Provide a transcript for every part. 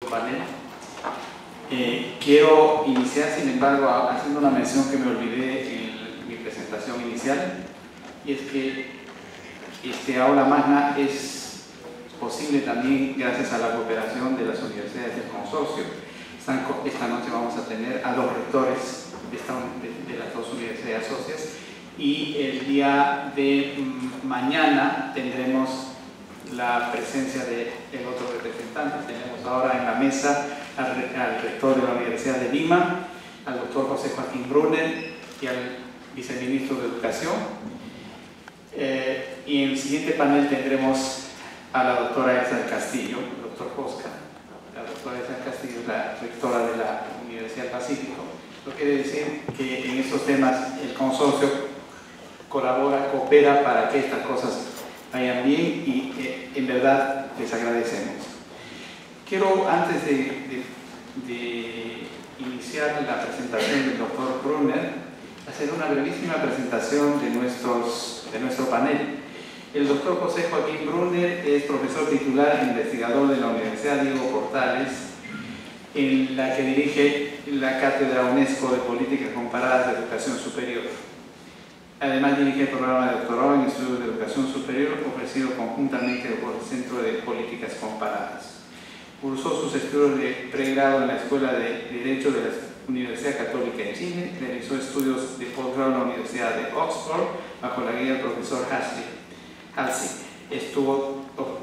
panel. Quiero iniciar, sin embargo, haciendo una mención que me olvidé en mi presentación inicial, y es que este aula magna es posible también gracias a la cooperación de las universidades del consorcio. Esta noche vamos a tener a los rectores de las dos universidades socias, y el día de mañana tendremos la presencia del otro representante. Tenemos ahora en la mesa al rector de la Universidad de Lima, al doctor José Joaquín Brunner y al viceministro de Educación. Y en el siguiente panel tendremos a la doctora Elsa del Castillo, el doctor Oscar. La doctora Elsa del Castillo es la rectora de la Universidad del Pacífico. Lo que quiere decir que en estos temas el consorcio colabora, coopera para que estas cosas vayan bien, y en verdad les agradecemos. Quiero, antes de iniciar la presentación del doctor Brunner, hacer una brevísima presentación de nuestro panel. El doctor José Joaquín Brunner es profesor titular e investigador de la Universidad Diego Portales, en la que dirige la Cátedra UNESCO de Políticas Comparadas de Educación Superior. Además dirige el programa de doctorado en estudios de educación superior ofrecido conjuntamente por el Centro de Políticas Comparadas. Cursó sus estudios de pregrado en la Escuela de Derecho de la Universidad Católica de Chile, realizó estudios de posgrado en la Universidad de Oxford bajo la guía del profesor Halsey,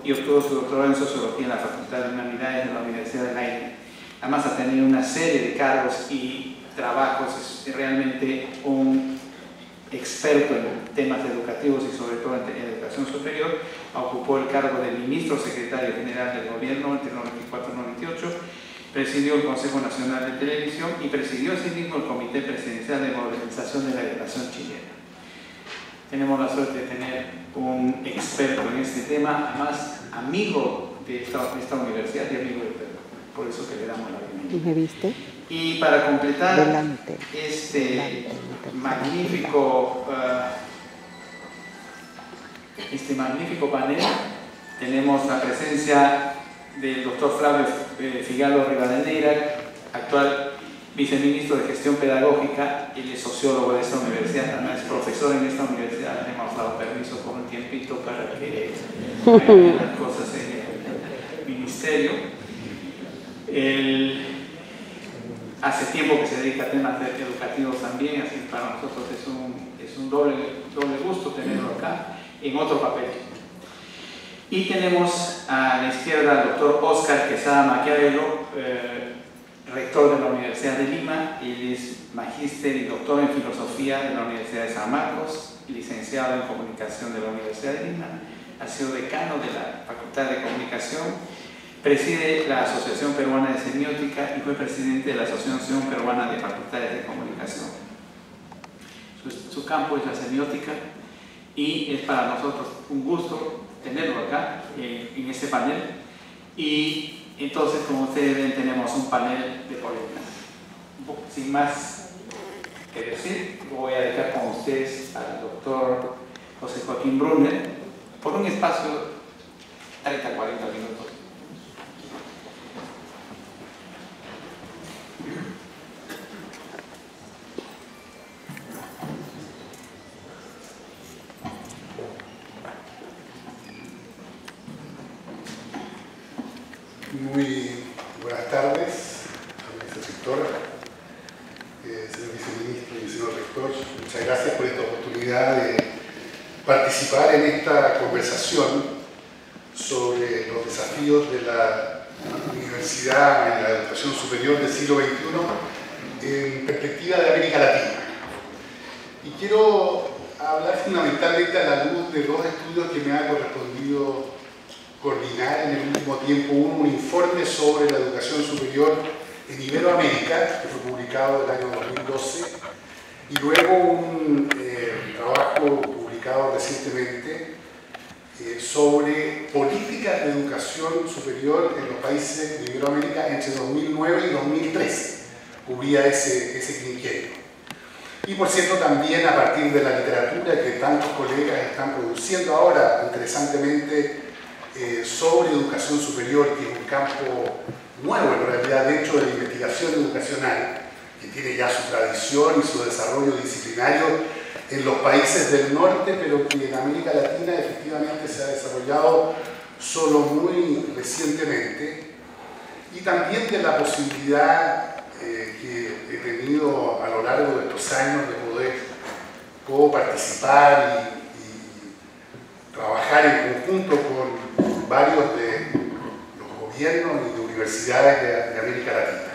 y obtuvo su doctorado en Sociología en la Facultad de Humanidades de la Universidad de Leiden. Además ha tenido una serie de cargos y trabajos, es realmente un experto en temas educativos y sobre todo en educación superior. Ocupó el cargo de ministro secretario general del gobierno entre 94 y 98, presidió el Consejo Nacional de Televisión y presidió asimismo el Comité Presidencial de Modernización de la Educación Chilena. Tenemos la suerte de tener un experto en este tema, además amigo de esta universidad y amigo de Pedro, por eso que le damos la bienvenida. ¿Me viste? Y para completar Delante. este magnífico panel, tenemos la presencia del doctor Flavio Figalo Rivadeneira, actual viceministro de Gestión Pedagógica. Él es sociólogo de esta universidad, también es profesor en esta universidad. Le hemos dado permiso por un tiempito para que hagan las cosas en el ministerio. Hace tiempo que se dedica a temas educativos también, así que para nosotros es un doble gusto tenerlo acá en otro papel. Y tenemos a la izquierda al doctor Oscar Quesada Maquiavelo, rector de la Universidad de Lima. Él es magíster y doctor en filosofía de la Universidad de San Marcos, licenciado en comunicación de la Universidad de Lima, ha sido decano de la Facultad de Comunicación, preside la Asociación Peruana de Semiótica y fue presidente de la Asociación Peruana de Facultades de Comunicación. Su campo es la semiótica y es para nosotros un gusto tenerlo acá en este panel. Y entonces, como ustedes ven, tenemos un panel de colegas. Sin más que decir, voy a dejar con ustedes al doctor José Joaquín Brunner por un espacio de 30-40 minutos. Muy buenas tardes, vicerectora, señor viceministro y señor rector. Muchas gracias por esta oportunidad de participar en esta conversación sobre los desafíos de la universidad en la educación superior del siglo XXI en perspectiva de América Latina. Y quiero hablar fundamentalmente a la luz de dos estudios que me ha correspondido coordinar en el último tiempo. Un informe sobre la educación superior en Iberoamérica, que fue publicado en el año 2012, y luego un trabajo publicado recientemente sobre políticas de educación superior en los países de Iberoamérica entre 2009 y 2013. Cubría ese quinquenio. Y por cierto, también a partir de la literatura que tantos colegas están produciendo ahora, interesantemente, sobre educación superior, que es un campo nuevo en realidad dentro de la investigación educacional, que tiene ya su tradición y su desarrollo disciplinario en los países del norte, pero que en América Latina efectivamente se ha desarrollado solo muy recientemente, y también de la posibilidad que he tenido a lo largo de estos años de poder participar y trabajar en conjunto con varios de los gobiernos y de universidades de América Latina.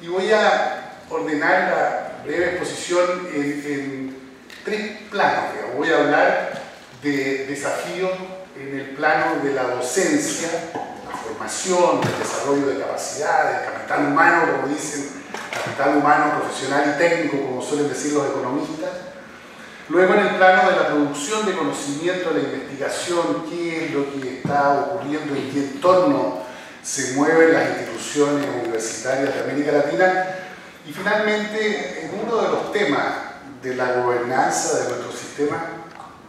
Y voy a ordenar la breve exposición en tres planos. Voy a hablar de desafíos en el plano de la docencia, la formación, el desarrollo de capacidades, capital humano, como dicen, capital humano profesional y técnico, como suelen decir los economistas. Luego, en el plano de la producción de conocimiento, la investigación, qué es lo que está ocurriendo, en qué entorno se mueven las instituciones universitarias de América Latina. Y finalmente, en uno de los temas de la gobernanza de nuestro sistema,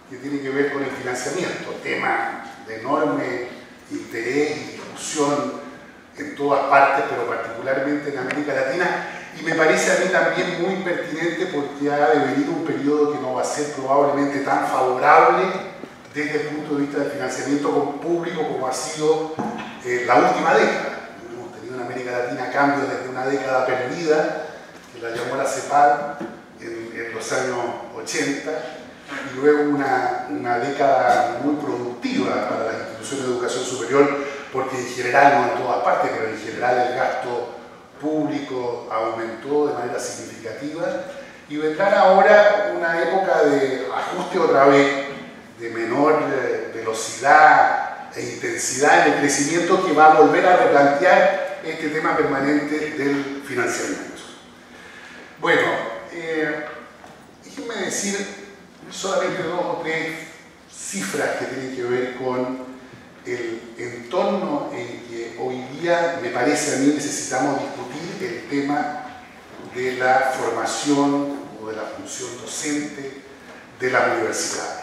que tiene que ver con el financiamiento, tema de enorme interés y discusión en todas partes, pero particularmente en América Latina, y me parece a mí también muy pertinente porque ha de venir un periodo que no va a ser probablemente tan favorable desde el punto de vista del financiamiento público como ha sido la última década. Hemos tenido en América Latina cambios desde una década perdida, que la llamó la CEPAL en los años 80, y luego una década muy productiva para las instituciones de educación superior, porque en general, no en todas partes, pero en general el gasto público aumentó de manera significativa, y vendrá ahora una época de ajuste otra vez, de menor velocidad e intensidad en el crecimiento, que va a volver a replantear este tema permanente del financiamiento. Bueno, déjenme decir solamente dos o tres cifras que tienen que ver con el entorno en que hoy día, me parece a mí, necesitamos discutir el tema de la formación o de la función docente de las universidades.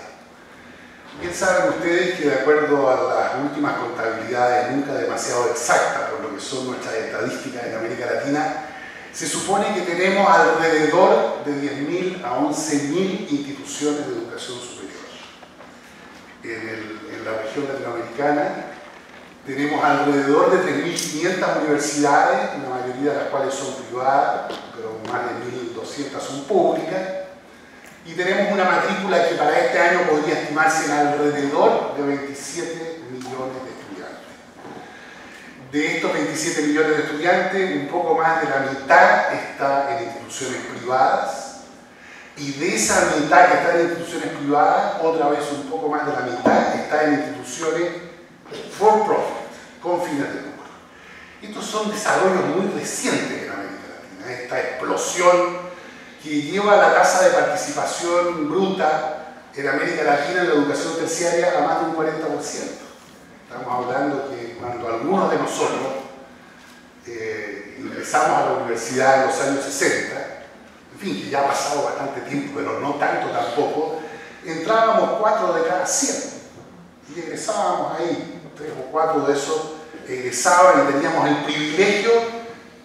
Bien saben ustedes que, de acuerdo a las últimas contabilidades, nunca demasiado exactas por lo que son nuestras estadísticas en América Latina, se supone que tenemos alrededor de 10.000 a 11.000 instituciones de educación superior. En la región latinoamericana tenemos alrededor de 3.500 universidades, la mayoría de las cuales son privadas, pero más de 1.200 son públicas, y tenemos una matrícula que para este año podría estimarse en alrededor de 27 millones de estudiantes. De estos 27 millones de estudiantes, un poco más de la mitad está en instituciones privadas, y de esa mitad que está en instituciones privadas, otra vez un poco más de la mitad está en instituciones for profit, con fines de lucro. Estos son desarrollos muy recientes en América Latina, esta explosión que lleva la tasa de participación bruta en América Latina en la educación terciaria a más de un 40%. Estamos hablando que cuando algunos de nosotros ingresamos a la universidad en los años 60, en fin, que ya ha pasado bastante tiempo, pero no tanto tampoco, entrábamos 4 de cada 100 y egresábamos ahí. 3 o 4 de esos egresaban y teníamos el privilegio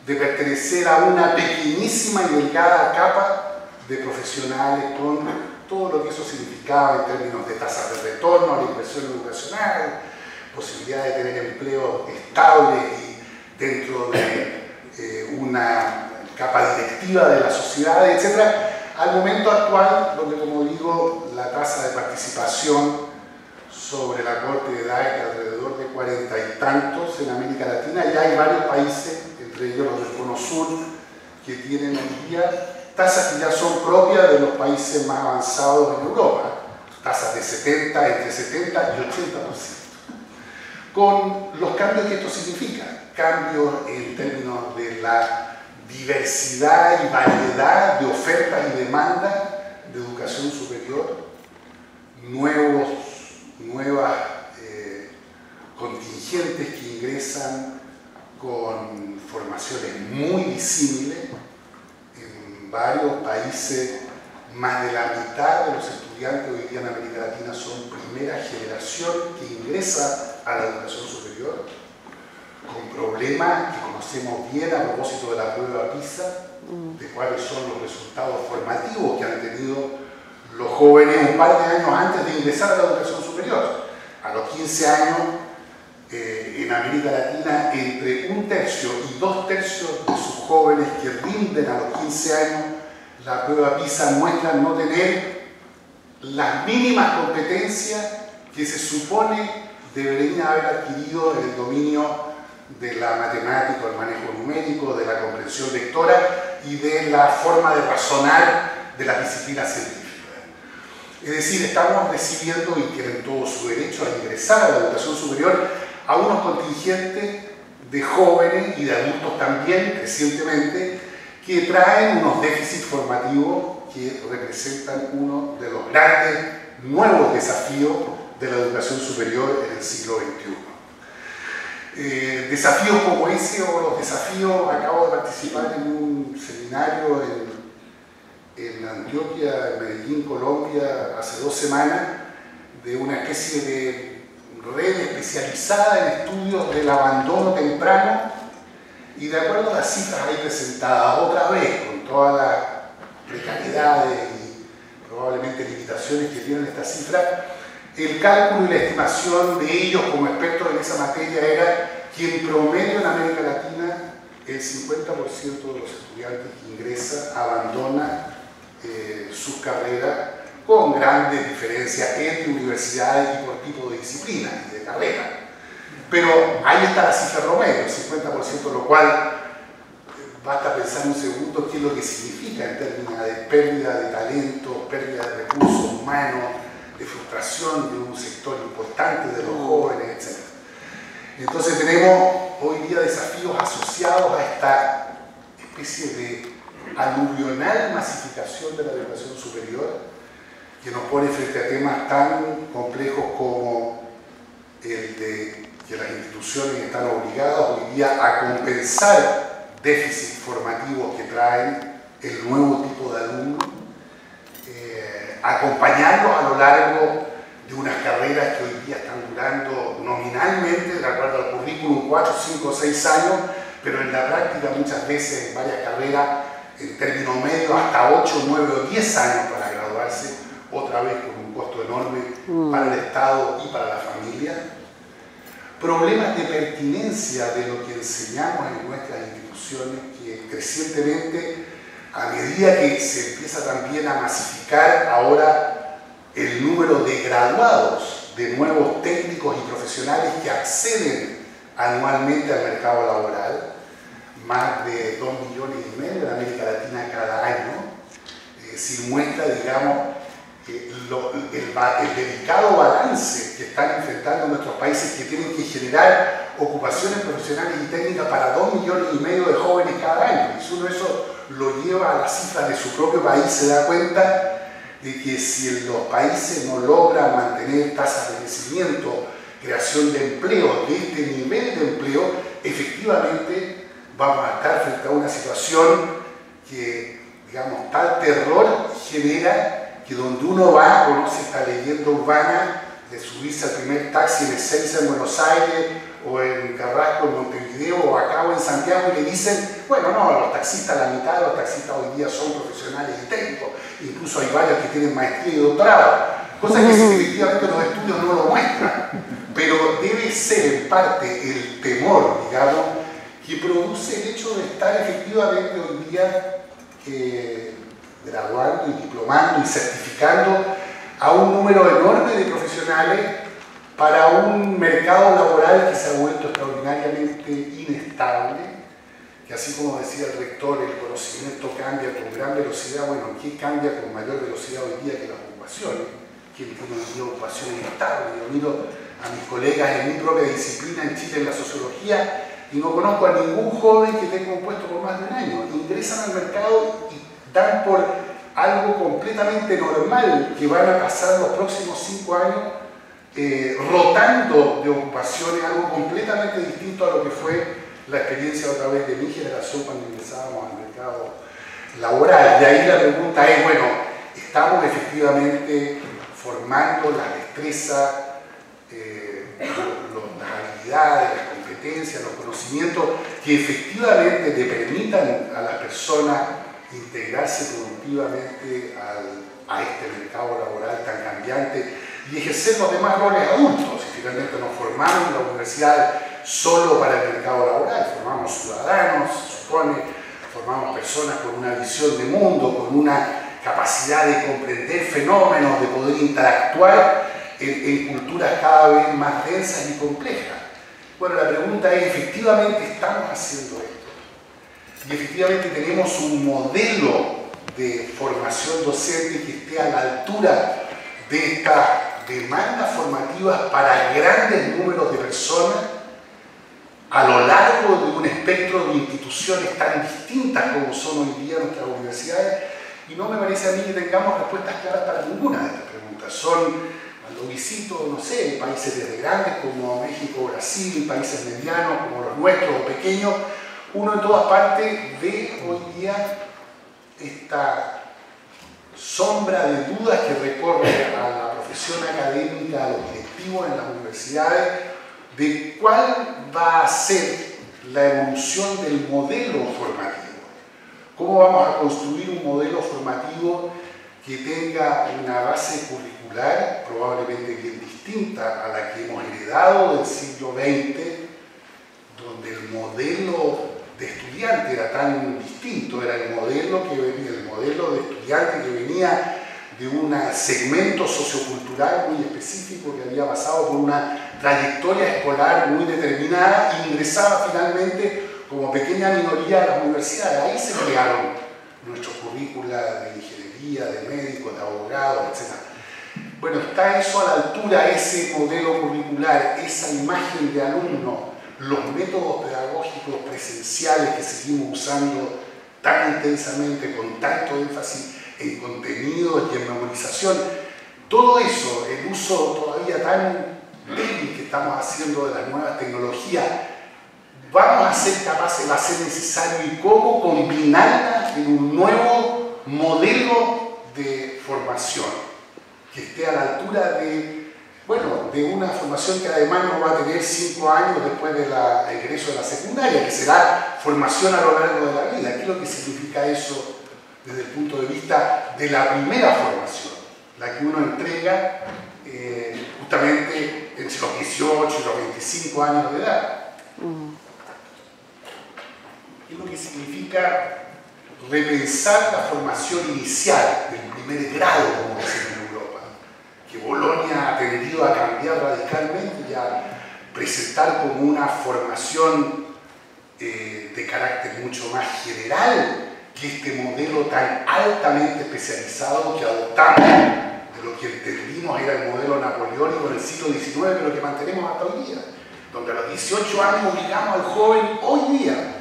de pertenecer a una pequeñísima y delgada capa de profesionales con todo lo que eso significaba en términos de tasas de retorno a la inversión educacional, posibilidad de tener empleos estables y dentro de una capa directiva de la sociedad, etc. Al momento actual, donde, como digo, la tasa de participación sobre la corte de edad es de alrededor de 40 y tantos en América Latina, ya hay varios países, entre ellos los del Cono Sur, que tienen hoy día tasas que ya son propias de los países más avanzados en Europa, tasas de 70, entre 70 y 80%. Con los cambios que esto significa, cambios en términos de la diversidad y variedad de ofertas y demandas de educación superior, nuevas contingentes que ingresan con formaciones muy disímiles en varios países más de la mitad de los estudiantes hoy día en América Latina son primera generación que ingresa a la educación superior, con problemas que conocemos bien a propósito de la prueba PISA, de cuáles son los resultados formativos que han tenido los jóvenes un par de años antes de ingresar a la educación superior. A los 15 años, en América Latina, entre 1/3 y 2/3 de sus jóvenes que rinden a los 15 años la prueba PISA muestran no tener las mínimas competencias que se supone deberían haber adquirido en el dominio de la matemática, el manejo numérico, de la comprensión lectora y de la forma de razonar de las disciplinas científicas. Es decir, estamos recibiendo, y tienen todo su derecho a ingresar a la educación superior, a unos contingentes de jóvenes y de adultos también, recientemente, que traen unos déficits formativos que representan uno de los grandes nuevos desafíos de la educación superior en el siglo XXI. Desafíos como ese o los desafíos, acabo de participar en un seminario en Antioquia, en Medellín, Colombia, hace 2 semanas, de una especie de red especializada en estudios del abandono temprano, y de acuerdo a las cifras ahí presentadas otra vez, con todas las precariedades y probablemente limitaciones que tienen estas cifras, el cálculo y la estimación de ellos como expertos en esa materia era que en promedio en América Latina el 50% de los estudiantes que ingresa abandona sus carreras, con grandes diferencias entre universidades y por tipo de disciplina y de carrera. Pero ahí está la cifra promedio, el 50%, lo cual basta pensar un segundo qué es lo que significa en términos de pérdida de talento, pérdida de recursos humanos, de frustración de un sector importante de los jóvenes, etc. Entonces tenemos hoy día desafíos asociados a esta especie de aluvional masificación de la educación superior, que nos pone frente a temas tan complejos como el de que las instituciones están obligadas hoy día a compensar déficits formativos que traen el nuevo tipo de alumnos, acompañarlos a lo largo de unas carreras que hoy día están durando nominalmente, de acuerdo al currículum, 4, 5, 6 años, pero en la práctica muchas veces en varias carreras, en términos medios, hasta 8, 9 o 10 años para graduarse, otra vez con un costo enorme para el Estado y para la familia. Problemas de pertinencia de lo que enseñamos en nuestras instituciones, que crecientemente, a medida que se empieza también a masificar ahora el número de graduados, de nuevos técnicos y profesionales que acceden anualmente al mercado laboral, más de 2,5 millones en América Latina cada año, si muestra, digamos, el delicado balance que están enfrentando nuestros países, que tienen que generar ocupaciones profesionales y técnicas para 2,5 millones de jóvenes cada año. Y si uno eso lo lleva a las cifras de su propio país, se da cuenta de que si los países no logran mantener tasas de crecimiento, creación de empleo, de este nivel de empleo, efectivamente vamos a estar frente a una situación que, digamos, tal terror genera que donde uno va, conoce esta leyenda urbana de subirse al primer taxi en Ezeiza en Buenos Aires, o en Carrasco en Montevideo, o acá o en Santiago, y le dicen, bueno, no, los taxistas, la mitad de los taxistas hoy día son profesionales y técnicos, incluso hay varios que tienen maestría y doctorado, cosa que efectivamente los estudios no lo muestran, pero debe ser en parte el temor, digamos, que produce el hecho de estar efectivamente hoy día graduando y diplomando y certificando a un número enorme de profesionales para un mercado laboral que se ha vuelto extraordinariamente inestable, que así como decía el rector, el conocimiento cambia con gran velocidad. Bueno, ¿qué cambia con mayor velocidad hoy día que las ocupaciones? ¿Quién tiene hoy día ocupaciones inestables? Yo miro a mis colegas en mi propia disciplina en Chile, en la sociología, y no conozco a ningún joven que tenga un puesto por más de un año. Ingresan al mercado y dan por algo completamente normal que van a pasar los próximos 5 años rotando de ocupaciones, algo completamente distinto a lo que fue la experiencia otra vez de mi generación cuando ingresábamos al mercado laboral. Y ahí la pregunta es, bueno, estamos efectivamente formando las destrezas, las habilidades, las competencias, los conocimientos que efectivamente le permitan a las personas integrarse productivamente a este mercado laboral tan cambiante y ejercer los demás roles adultos. Y finalmente nos formamos en la universidad solo para el mercado laboral, formamos ciudadanos, se supone, formamos personas con una visión de mundo, con una capacidad de comprender fenómenos, de poder interactuar en culturas cada vez más densas y complejas. Bueno, la pregunta es, ¿efectivamente estamos haciendo esto? Y efectivamente tenemos un modelo de formación docente que esté a la altura de estas demandas formativas para grandes números de personas a lo largo de un espectro de instituciones tan distintas como son hoy día nuestras universidades. Y no me parece a mí que tengamos respuestas claras para ninguna de estas preguntas. Cuando visito, no sé, países desde grandes como México, Brasil, países medianos como los nuestros o pequeños, uno en todas partes ve hoy día esta sombra de dudas que recorre a la profesión académica, a los directivos en las universidades, de cuál va a ser la evolución del modelo formativo. ¿Cómo vamos a construir un modelo formativo que tenga una base curricular probablemente bien distinta a la que hemos heredado del siglo XX, donde el modelo de estudiante era tan distinto, era el modelo de estudiante que venía de un segmento sociocultural muy específico que había pasado por una trayectoria escolar muy determinada e ingresaba finalmente como pequeña minoría a las universidades. Ahí se crearon nuestros currículas de ingeniería, de médicos, de abogados, etc. Bueno, está eso a la altura, ese modelo curricular, esa imagen de alumno, los métodos pedagógicos presenciales que seguimos usando tan intensamente, con tanto énfasis en contenidos y en memorización, todo eso, el uso todavía tan débil que estamos haciendo de las nuevas tecnologías, vamos a ser capaces, va a ser necesario, y cómo combinarla en un nuevo modelo de formación que esté a la altura de, bueno, de una formación que además no va a tener 5 años después del egreso de la secundaria, que será formación a lo largo de la vida. ¿Qué es lo que significa eso desde el punto de vista de la primera formación? La que uno entrega justamente entre los 18 y los 25 años de edad. ¿Qué es lo que significa repensar la formación inicial del primer grado, como dicen en Europa? Que Bolonia ha tendido a cambiar radicalmente y a presentar como una formación de carácter mucho más general que este modelo tan altamente especializado que adoptamos, de lo que entendimos era el modelo napoleónico en el siglo XIX, pero que mantenemos hasta hoy día, donde a los 18 años obligamos al joven hoy día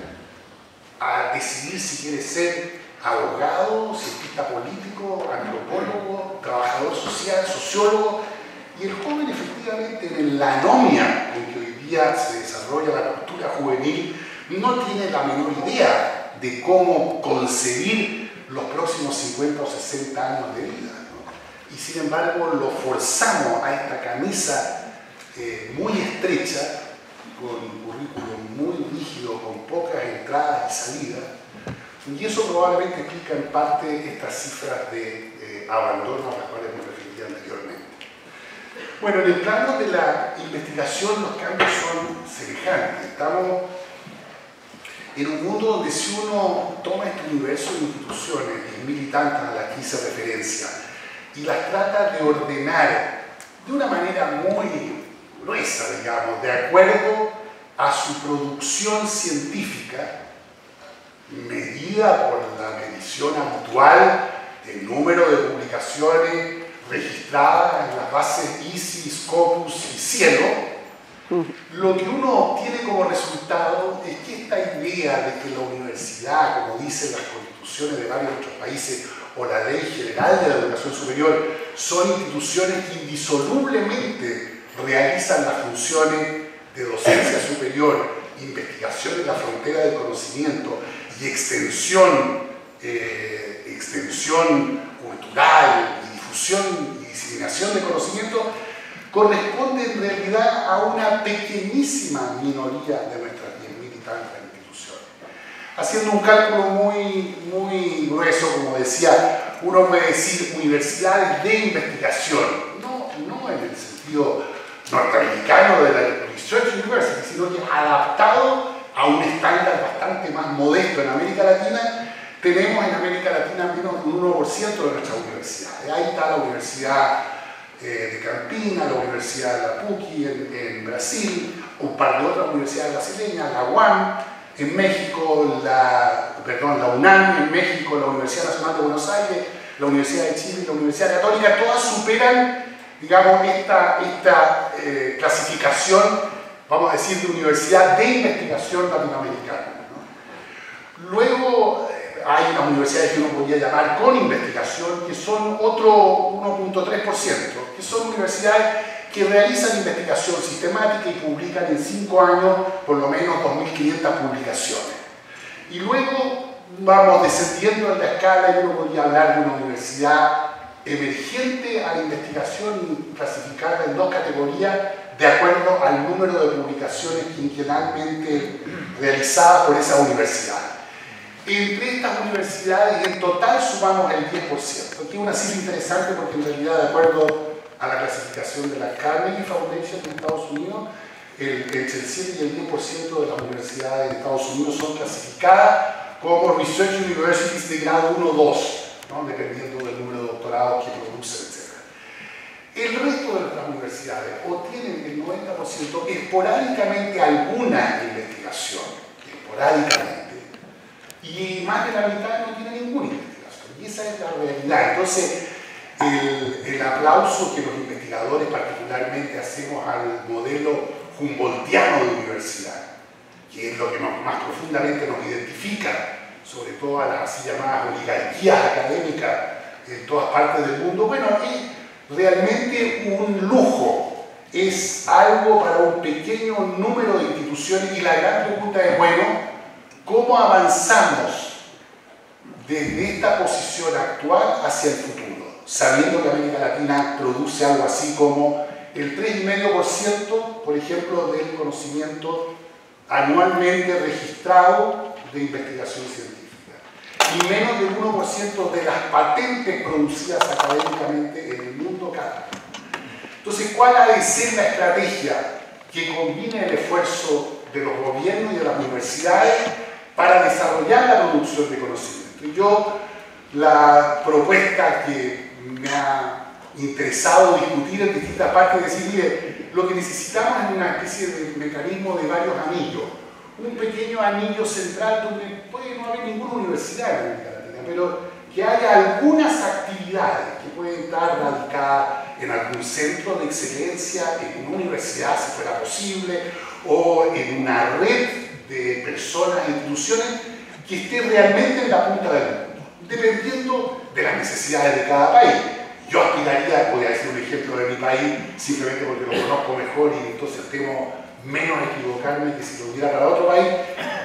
a decidir si quiere ser abogado, cientista político, antropólogo, trabajador social, sociólogo, y el joven efectivamente en la anomia en que hoy día se desarrolla la cultura juvenil no tiene la menor idea de cómo concebir los próximos 50 o 60 años de vida, ¿no? Y sin embargo lo forzamos a esta camisa muy estrecha, con un currículum muy rígido, con pocas entradas y salidas, y eso probablemente explica en parte estas cifras de abandono a las cuales me refería anteriormente. Bueno, en el plano de la investigación los cambios son semejantes. Estamos en un mundo donde si uno toma este universo de instituciones militantes a las que hice referencia y las trata de ordenar de una manera muy gruesa, digamos, de acuerdo a su producción científica, medida por la medición habitual del número de publicaciones registradas en las bases ISI, Scopus y Cielo, lo que uno obtiene como resultado es que esta idea de que la universidad, como dicen las constituciones de varios otros países o la ley general de la educación superior, son instituciones que indisolublemente realizan las funciones de docencia superior, investigación en la frontera del conocimiento y extensión cultural, y difusión y diseminación de conocimiento, corresponde en realidad a una pequeñísima minoría de nuestras 10.000 y tantas instituciones. Haciendo un cálculo muy grueso, como decía, uno puede decir universidades de investigación, no en el sentido norteamericano de la Research University, sino que adaptado a un estándar bastante más modesto en América Latina. Tenemos en América Latina menos de un 1% de nuestras universidades. Ahí está la Universidad de Campina, la Universidad de la PUCI en Brasil, un par de otras universidades brasileñas, la UAM en México, la UNAM en México, la Universidad Nacional de Buenos Aires, la Universidad de Chile y la Universidad Católica, todas superan, digamos, esta clasificación, vamos a decir, de universidad de investigación latinoamericana, ¿no? Luego hay unas universidades que uno podría llamar con investigación, que son otro 1.3%, que son universidades que realizan investigación sistemática y publican en 5 años por lo menos 2.500 publicaciones. Y luego vamos descendiendo en la escala y uno podría hablar de una universidad emergente a la investigación y clasificarla en 2 categorías de acuerdo al número de publicaciones quinquenalmente realizadas por esa universidad. Entre estas universidades en total sumamos el 10%, que es una cifra interesante porque en realidad, de acuerdo a la clasificación de la Carnegie Foundation en Estados Unidos, entre el 7 y el 10% de las universidades de Estados Unidos son clasificadas como Research Universities de grado 1 o 2, ¿no? Dependiendo del número de doctorados que producen, etc. El resto de nuestras universidades obtienen el 90% esporádicamente alguna investigación, esporádicamente, y más de la mitad no tiene ninguna investigación, y esa es la realidad. Entonces, el aplauso que los investigadores particularmente hacemos al modelo humboldtiano de universidad, que es lo que más profundamente nos identifica, sobre todo a las así llamadas oligarquías académicas en todas partes del mundo, bueno, es realmente un lujo, es algo para un pequeño número de instituciones, y la gran pregunta es, bueno, ¿cómo avanzamos desde esta posición actual hacia el futuro? Sabiendo que América Latina produce algo así como el 3,5%, por ejemplo, del conocimiento anualmente registrado de investigación científica, y menos del 1% de las patentes producidas académicamente en el mundo cada año. Entonces, ¿cuál ha de ser la estrategia que combine el esfuerzo de los gobiernos y de las universidades para desarrollar la producción de conocimiento? Y yo, la propuesta que me ha interesado discutir en distintas partes, es decir, mire, lo que necesitamos es una especie de mecanismo de varios anillos, un pequeño anillo central donde puede no haber ninguna universidad en América Latina, pero que haya algunas actividades que pueden estar radicadas en algún centro de excelencia, en una universidad si fuera posible, o en una red de personas e instituciones que esté realmente en la punta del mundo, dependiendo de las necesidades de cada país. Yo aspiraría, voy a decir un ejemplo de mi país, simplemente porque lo conozco mejor y entonces temo menos equivocarme que si lo hubiera para otro país.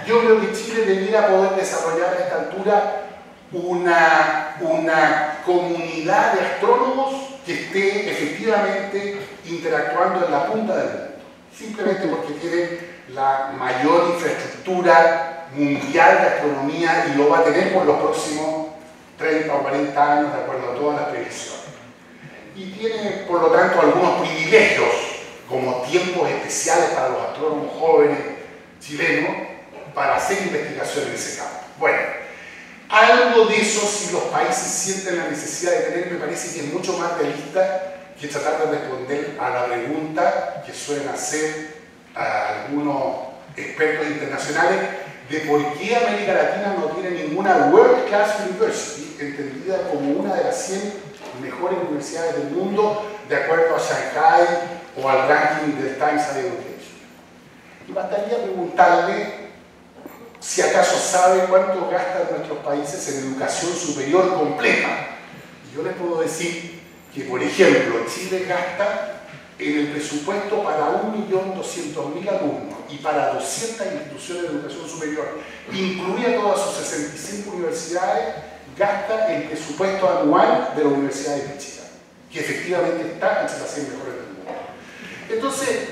Yo creo que Chile debiera poder desarrollar a esta altura una comunidad de astrónomos que esté efectivamente interactuando en la punta del mundo, simplemente porque tiene la mayor infraestructura mundial de astronomía y lo va a tener por los próximos 30 o 40 años, de acuerdo a todas las previsiones. Y tiene, por lo tanto, algunos privilegios, como tiempos especiales para los astrónomos jóvenes chilenos, para hacer investigación en ese campo. Bueno, algo de eso, si los países sienten la necesidad de tener, me parece que es mucho más realista que tratar de responder a la pregunta que suelen hacer a algunos expertos internacionales de por qué América Latina no tiene ninguna World Class University, entendida como una de las 100 mejores universidades del mundo, de acuerdo a Shanghai o al ranking del Times Higher Education. Y bastaría preguntarle si acaso sabe cuánto gastan nuestros países en educación superior completa. Y yo les puedo decir que, por ejemplo, Chile gasta en el presupuesto para 1.200.000 alumnos y para 200 instituciones de educación superior, incluida todas sus 65 universidades, gasta el presupuesto anual de la Universidad de Michigan, que efectivamente está entre las 100 mejores del mundo. Entonces,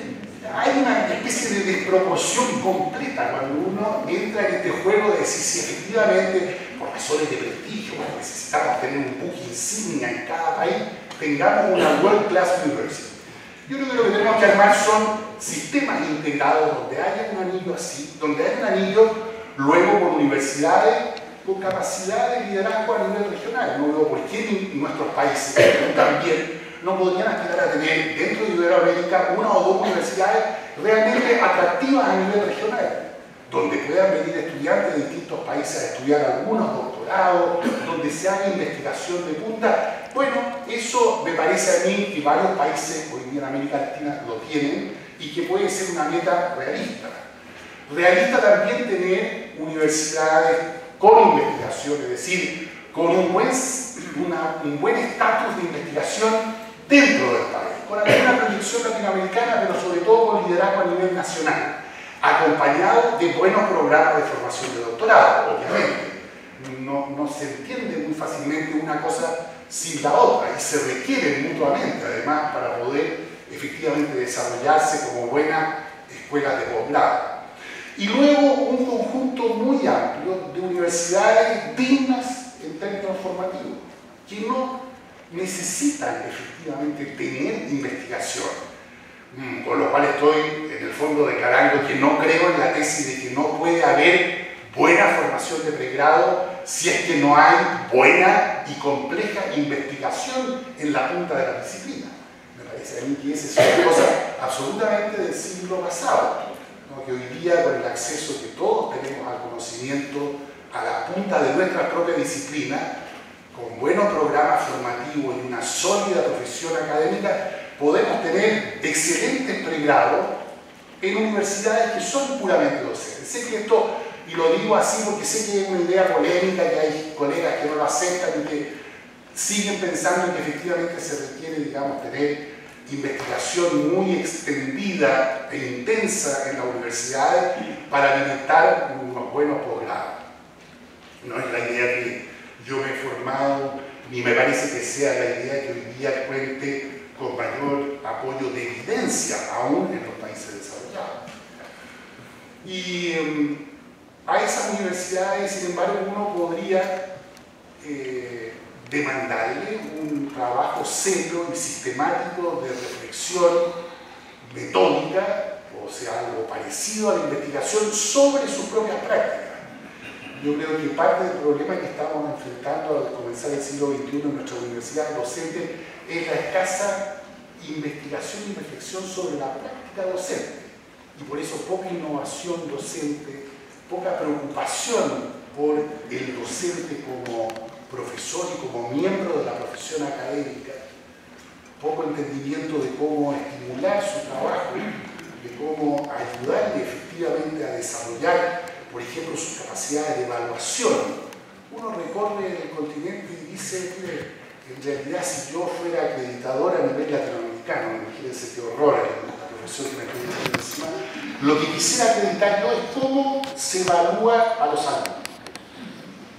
hay una especie de desproporción completa cuando uno entra en este juego de decir si efectivamente, por razones de prestigio, porque necesitamos tener un buque insignia en cada país, tengamos una World Class University. Yo creo que lo que tenemos que armar son sistemas integrados donde haya un anillo así, donde haya un anillo luego por universidades con capacidad de liderazgo a nivel regional. No veo por qué nuestros países también no podrían aspirar a tener dentro de Iberoamérica una o dos universidades realmente atractivas a nivel regional, donde puedan venir estudiantes de distintos países a estudiar algunos doctorados, donde se haga investigación de punta. Bueno, eso me parece a mí que varios países hoy día en América Latina lo tienen y que puede ser una meta realista. Realista también tener universidades con investigación, es decir, con un buen estatus de investigación dentro del país, con alguna proyección latinoamericana, pero sobre todo con liderazgo a nivel nacional, acompañado de buenos programas de formación de doctorado, obviamente. No se entiende muy fácilmente una cosa sin la otra y se requieren mutuamente, además, para poder efectivamente desarrollarse como buenas escuelas de posgrado. Y luego un conjunto muy amplio de universidades dignas en términos formativos, que no necesitan efectivamente tener investigación. Con lo cual estoy en el fondo declarando que no creo en la tesis de que no puede haber buena formación de pregrado si es que no hay buena y compleja investigación en la punta de la disciplina. Me parece a mí que esa es una cosa absolutamente del siglo pasado, ¿no? Que hoy día, con el acceso que todos tenemos al conocimiento a la punta de nuestra propia disciplina, con buenos programas formativos y una sólida profesión académica, podemos tener excelentes pregrados en universidades que son puramente docentes. Sé que esto, y lo digo así porque sé que es una idea polémica, que hay colegas que no lo aceptan y que siguen pensando en que efectivamente se requiere, digamos, tener investigación muy extendida e intensa en las universidades para alimentar unos buenos posgrados. No es la idea que yo me he formado, ni me parece que sea la idea que hoy día cuente con mayor apoyo de evidencia, aún en los países desarrollados. Y a esas universidades, sin embargo, uno podría demandarle un trabajo serio y sistemático de reflexión metódica, o sea, algo parecido a la investigación sobre sus propias prácticas. Yo creo que parte del problema que estamos enfrentando al comenzar el siglo XXI en nuestra universidad docente es la escasa investigación y reflexión sobre la práctica docente. Y por eso poca innovación docente, poca preocupación por el docente como profesor y como miembro de la profesión académica, poco entendimiento de cómo estimular su trabajo, de cómo ayudarle efectivamente a desarrollar, por ejemplo, sus capacidades de evaluación. Uno recorre el continente y dice, mire, en realidad si yo fuera acreditador a nivel latinoamericano, imagínense qué horror la profesión que me estoy encima, lo que quisiera acreditar yo es cómo se evalúa a los alumnos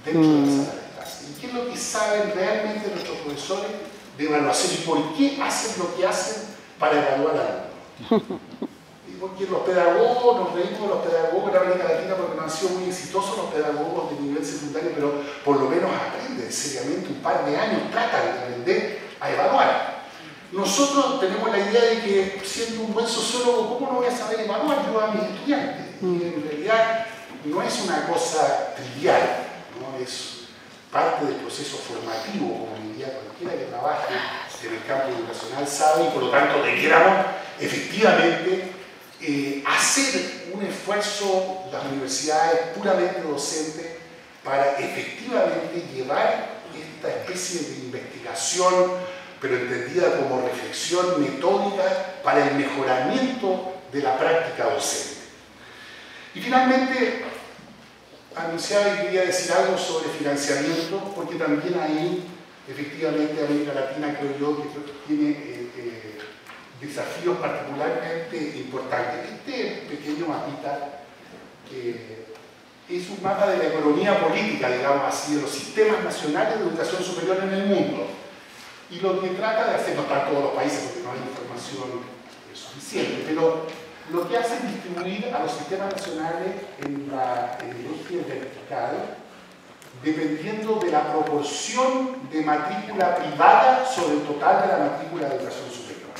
dentro de la sala de clase. ¿Y qué es lo que saben realmente nuestros profesores de evaluación? ¿Y por qué hacen lo que hacen para evaluar a alumnos? Porque los pedagogos, nos reímos de los pedagogos en América Latina porque no han sido muy exitosos los pedagogos de nivel secundario, pero por lo menos aprenden seriamente un par de años, tratan de aprender a evaluar. Nosotros tenemos la idea de que, siendo un buen sociólogo, ¿cómo no voy a saber evaluar yo a mis estudiantes? Y en realidad no es una cosa trivial, ¿no? Es parte del proceso formativo, como diría cualquiera que trabaje en el campo educacional sabe, y por lo tanto debiéramos efectivamente hacer un esfuerzo, las universidades puramente docentes, para efectivamente llevar esta especie de investigación, pero entendida como reflexión metódica para el mejoramiento de la práctica docente. Y finalmente, anunciaba y quería decir algo sobre financiamiento, porque también ahí, efectivamente, América Latina, creo yo, que tiene desafíos particularmente importantes. Este pequeño mapita es un mapa de la economía política, digamos así, de los sistemas nacionales de educación superior en el mundo. Y lo que trata de hacer, no está en todos los países porque no hay información suficiente, pero lo que hace es distribuir a los sistemas nacionales en el eje vertical, dependiendo de la proporción de matrícula privada sobre el total de la matrícula de educación superior.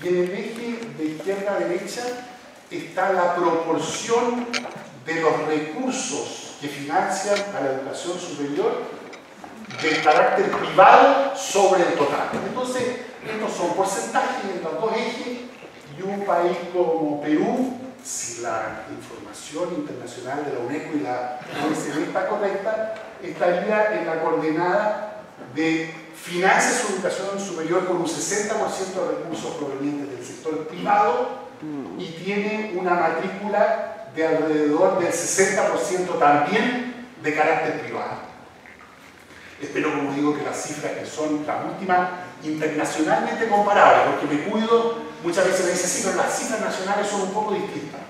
Y en el eje de izquierda a derecha está la proporción de los recursos que financian a la educación superior del carácter privado sobre el total. Entonces, estos son porcentajes en los dos ejes, y un país como Perú, si la información internacional de la UNESCO y la OECD está correcta, estaría en la coordenada de financia su educación superior con un 60% de recursos provenientes del sector privado y tiene una matrícula de alrededor del 60% también de carácter privado. Espero, como digo, que las cifras que son las últimas internacionalmente comparables, porque me cuido, muchas veces me dicen, sí, pero las cifras nacionales son un poco distintas.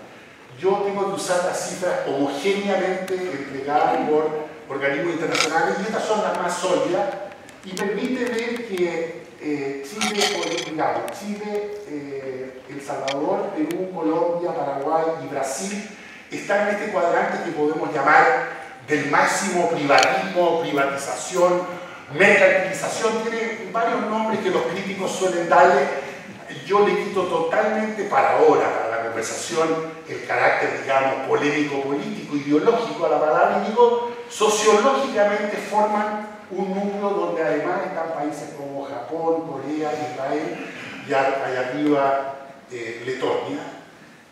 Yo tengo que usar las cifras homogéneamente entregadas por organismos internacionales y estas son las más sólidas y permite ver que Chile, El Salvador, Perú, Colombia, Paraguay y Brasil están en este cuadrante que podemos llamar del máximo privatismo, privatización, mercantilización. Tiene varios nombres que los críticos suelen darle. Yo le quito totalmente para ahora, para la conversación, el carácter, digamos, polémico, político, ideológico a la palabra y digo, sociológicamente forman un núcleo donde además están países como Japón, Corea, Israel y allá arriba Letonia.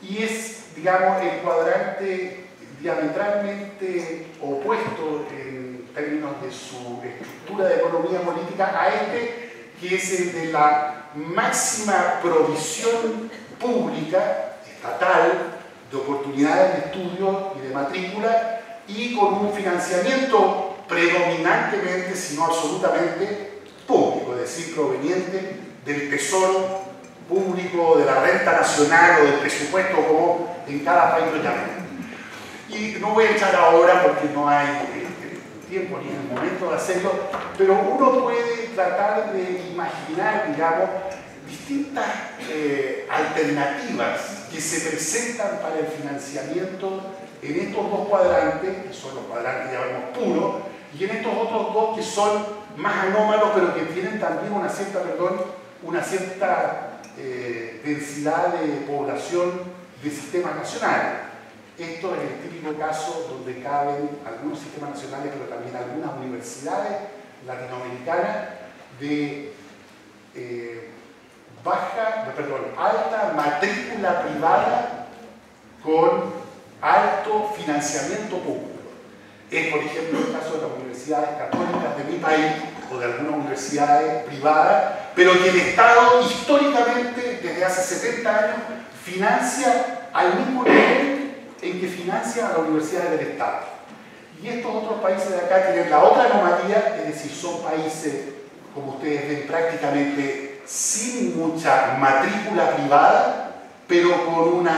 Y es, digamos, el cuadrante diametralmente opuesto en términos de su estructura de economía política a este, que es el de la máxima provisión pública, estatal, de oportunidades de estudio y de matrícula, y con un financiamiento predominantemente, si no absolutamente, público, es decir, proveniente del tesoro público, de la renta nacional o del presupuesto, como en cada país lo llamen. Y no voy a echar ahora porque no hay tiempo ni el momento de hacerlo, pero uno puede tratar de imaginar, digamos, distintas alternativas que se presentan para el financiamiento en estos dos cuadrantes, que son los cuadrantes, llamamos puros, y en estos otros dos que son más anómalos, pero que tienen también una cierta densidad de población de sistemas nacionales. Esto es el típico caso donde caben algunos sistemas nacionales, pero también algunas universidades latinoamericanas de alta matrícula privada con alto financiamiento público. Es, por ejemplo, el caso de las universidades católicas de mi país o de algunas universidades privadas, pero que el Estado históricamente, desde hace 70 años, financia al mismo nivel en que financia a las universidades del Estado. Y estos otros países de acá tienen la otra anomalía, es decir, son países, como ustedes ven, prácticamente sin mucha matrícula privada, pero con una